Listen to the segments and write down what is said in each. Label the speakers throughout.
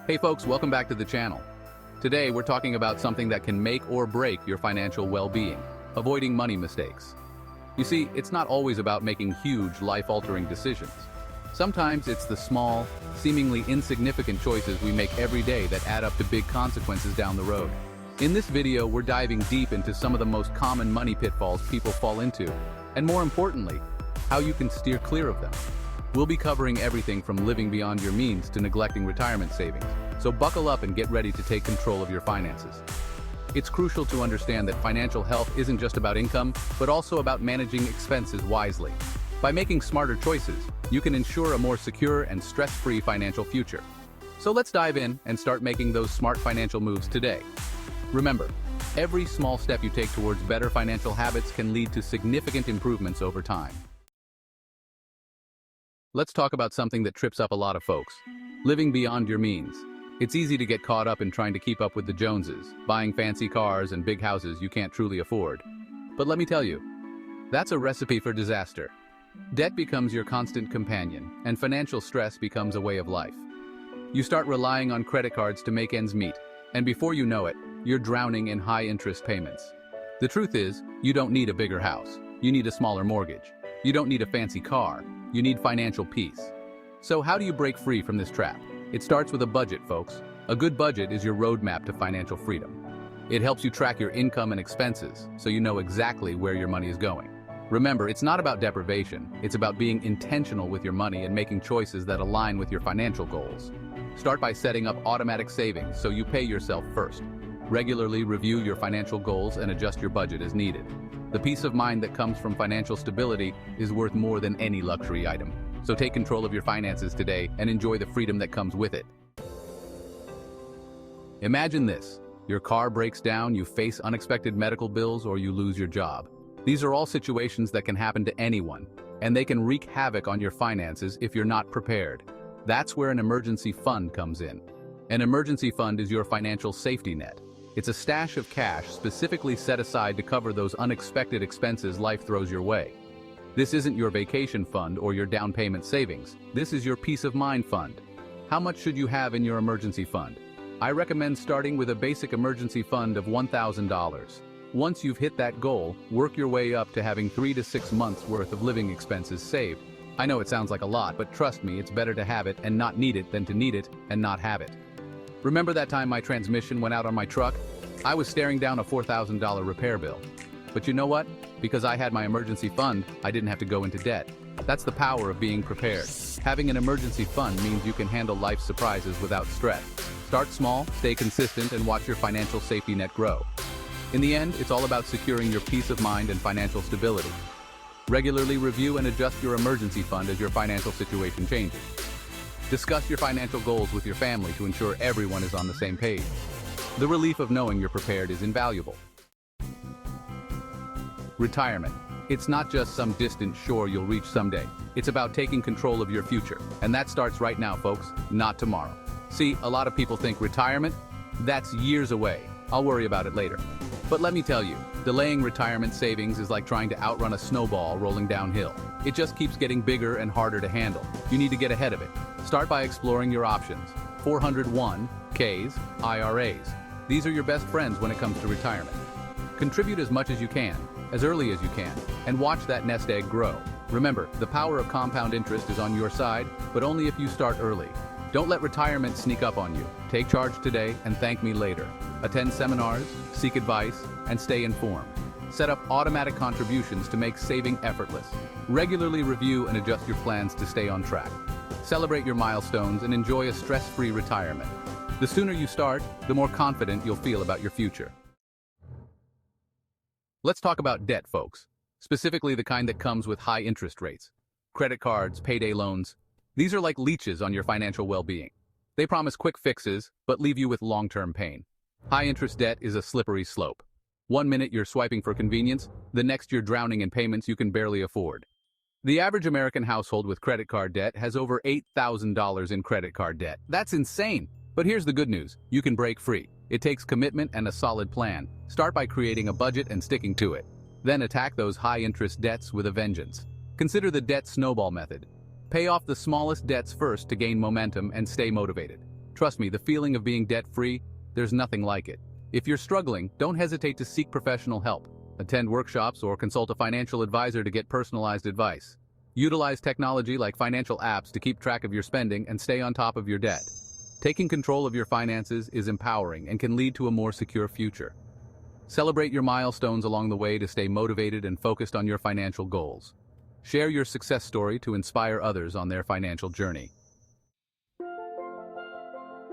Speaker 1: Hey folks, welcome back to the channel. Today we're talking about something that can make or break your financial well-being, avoiding money mistakes. You see, it's not always about making huge, life-altering decisions. Sometimes it's the small, seemingly insignificant choices we make every day that add up to big consequences down the road. In this video, we're diving deep into some of the most common money pitfalls people fall into, and more importantly, how you can steer clear of them. We'll be covering everything from living beyond your means to neglecting retirement savings, so buckle up and get ready to take control of your finances. It's crucial to understand that financial health isn't just about income, but also about managing expenses wisely. By making smarter choices, you can ensure a more secure and stress-free financial future. So let's dive in and start making those smart financial moves today. Remember, every small step you take towards better financial habits can lead to significant improvements over time. Let's talk about something that trips up a lot of folks: living beyond your means. It's easy to get caught up in trying to keep up with the Joneses, buying fancy cars and big houses you can't truly afford. But let me tell you, that's a recipe for disaster. Debt becomes your constant companion, and financial stress becomes a way of life. You start relying on credit cards to make ends meet, and before you know it, you're drowning in high-interest payments. The truth is, you don't need a bigger house. You need a smaller mortgage. You don't need a fancy car. You need financial peace. So how do you break free from this trap? It starts with a budget, folks. A good budget is your roadmap to financial freedom. It helps you track your income and expenses, so you know exactly where your money is going. Remember, it's not about deprivation. It's about being intentional with your money and making choices that align with your financial goals. Start by setting up automatic savings so you pay yourself first. Regularly review your financial goals and adjust your budget as needed. The peace of mind that comes from financial stability is worth more than any luxury item. So take control of your finances today and enjoy the freedom that comes with it. Imagine this: your car breaks down, you face unexpected medical bills, or you lose your job. These are all situations that can happen to anyone, and they can wreak havoc on your finances if you're not prepared. That's where an emergency fund comes in. An emergency fund is your financial safety net. It's a stash of cash specifically set aside to cover those unexpected expenses life throws your way. This isn't your vacation fund or your down payment savings. This is your peace of mind fund. How much should you have in your emergency fund? I recommend starting with a basic emergency fund of $1,000. Once you've hit that goal, work your way up to having 3 to 6 months worth of living expenses saved. I know it sounds like a lot, but trust me, it's better to have it and not need it than to need it and not have it. Remember that time my transmission went out on my truck? I was staring down a $4,000 repair bill. But you know what? Because I had my emergency fund, I didn't have to go into debt. That's the power of being prepared. Having an emergency fund means you can handle life's surprises without stress. Start small, stay consistent, and watch your financial safety net grow. In the end, it's all about securing your peace of mind and financial stability. Regularly review and adjust your emergency fund as your financial situation changes. Discuss your financial goals with your family to ensure everyone is on the same page. The relief of knowing you're prepared is invaluable. Retirement. It's not just some distant shore you'll reach someday. It's about taking control of your future. And that starts right now, folks, not tomorrow. See, a lot of people think retirement? That's years away. I'll worry about it later. But let me tell you, delaying retirement savings is like trying to outrun a snowball rolling downhill. It just keeps getting bigger and harder to handle. You need to get ahead of it. Start by exploring your options. 401(k)s, IRAs. These are your best friends when it comes to retirement. Contribute as much as you can, as early as you can, and watch that nest egg grow. Remember, the power of compound interest is on your side, but only if you start early. Don't let retirement sneak up on you. Take charge today and thank me later. Attend seminars, seek advice, and stay informed. Set up automatic contributions to make saving effortless. Regularly review and adjust your plans to stay on track. Celebrate your milestones and enjoy a stress-free retirement. The sooner you start, the more confident you'll feel about your future. Let's talk about debt, folks. Specifically the kind that comes with high interest rates. Credit cards, payday loans. These are like leeches on your financial well-being. They promise quick fixes, but leave you with long-term pain. High-interest debt is a slippery slope. One minute you're swiping for convenience, the next you're drowning in payments you can barely afford. The average American household with credit card debt has over $8,000 in credit card debt. That's insane! But here's the good news: you can break free. It takes commitment and a solid plan. Start by creating a budget and sticking to it. Then attack those high-interest debts with a vengeance. Consider the debt snowball method. Pay off the smallest debts first to gain momentum and stay motivated. Trust me, the feeling of being debt-free, there's nothing like it. If you're struggling, don't hesitate to seek professional help. Attend workshops or consult a financial advisor to get personalized advice. Utilize technology like financial apps to keep track of your spending and stay on top of your debt. Taking control of your finances is empowering and can lead to a more secure future. Celebrate your milestones along the way to stay motivated and focused on your financial goals. Share your success story to inspire others on their financial journey.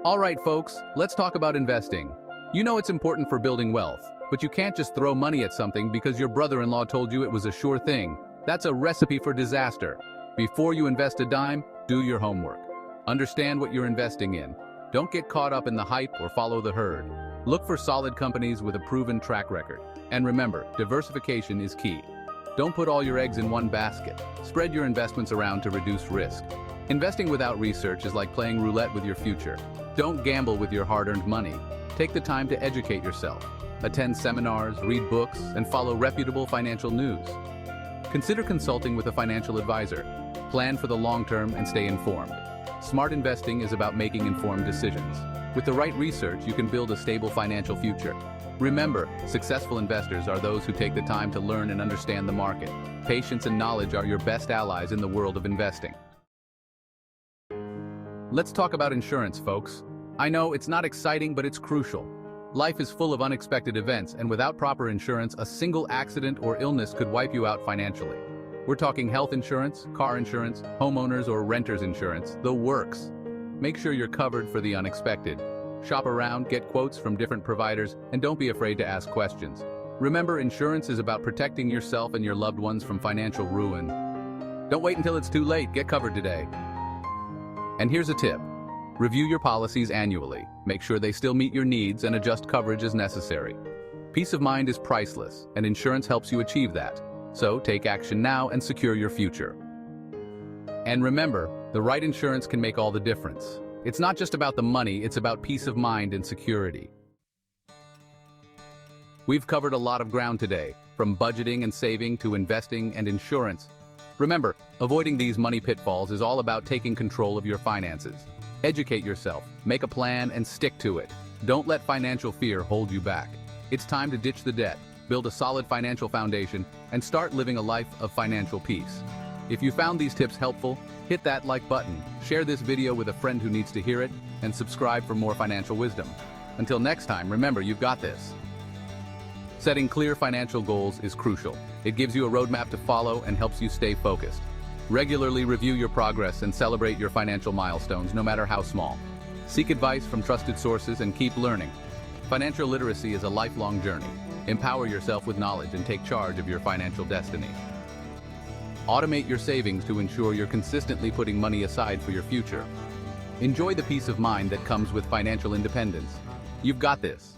Speaker 1: All right, folks, let's talk about investing. You know it's important for building wealth, but you can't just throw money at something because your brother-in-law told you it was a sure thing. That's a recipe for disaster. Before you invest a dime, do your homework. Understand what you're investing in. Don't get caught up in the hype or follow the herd. Look for solid companies with a proven track record. And remember, diversification is key. Don't put all your eggs in one basket. Spread your investments around to reduce risk. Investing without research is like playing roulette with your future. Don't gamble with your hard-earned money. Take the time to educate yourself. Attend seminars, read books, and follow reputable financial news. Consider consulting with a financial advisor. Plan for the long term and stay informed. Smart investing is about making informed decisions. With the right research, you can build a stable financial future. Remember, successful investors are those who take the time to learn and understand the market. Patience and knowledge are your best allies in the world of investing. Let's talk about insurance, folks. I know it's not exciting, but it's crucial. Life is full of unexpected events, and without proper insurance, a single accident or illness could wipe you out financially. We're talking health insurance, car insurance, homeowners or renters insurance, the works. Make sure you're covered for the unexpected. Shop around, get quotes from different providers, and don't be afraid to ask questions. Remember, insurance is about protecting yourself and your loved ones from financial ruin. Don't wait until it's too late, get covered today. And here's a tip. Review your policies annually. Make sure they still meet your needs and adjust coverage as necessary. Peace of mind is priceless, and insurance helps you achieve that. So take action now and secure your future. And remember, the right insurance can make all the difference. It's not just about the money, it's about peace of mind and security. We've covered a lot of ground today, from budgeting and saving to investing and insurance. Remember, avoiding these money pitfalls is all about taking control of your finances. Educate yourself, make a plan, and stick to it. Don't let financial fear hold you back. It's time to ditch the debt, build a solid financial foundation, and start living a life of financial peace. If you found these tips helpful, hit that like button, share this video with a friend who needs to hear it, and subscribe for more financial wisdom. Until next time, remember, you've got this. Setting clear financial goals is crucial. It gives you a roadmap to follow and helps you stay focused. Regularly review your progress and celebrate your financial milestones, no matter how small. Seek advice from trusted sources and keep learning. Financial literacy is a lifelong journey. Empower yourself with knowledge and take charge of your financial destiny. Automate your savings to ensure you're consistently putting money aside for your future. Enjoy the peace of mind that comes with financial independence. You've got this.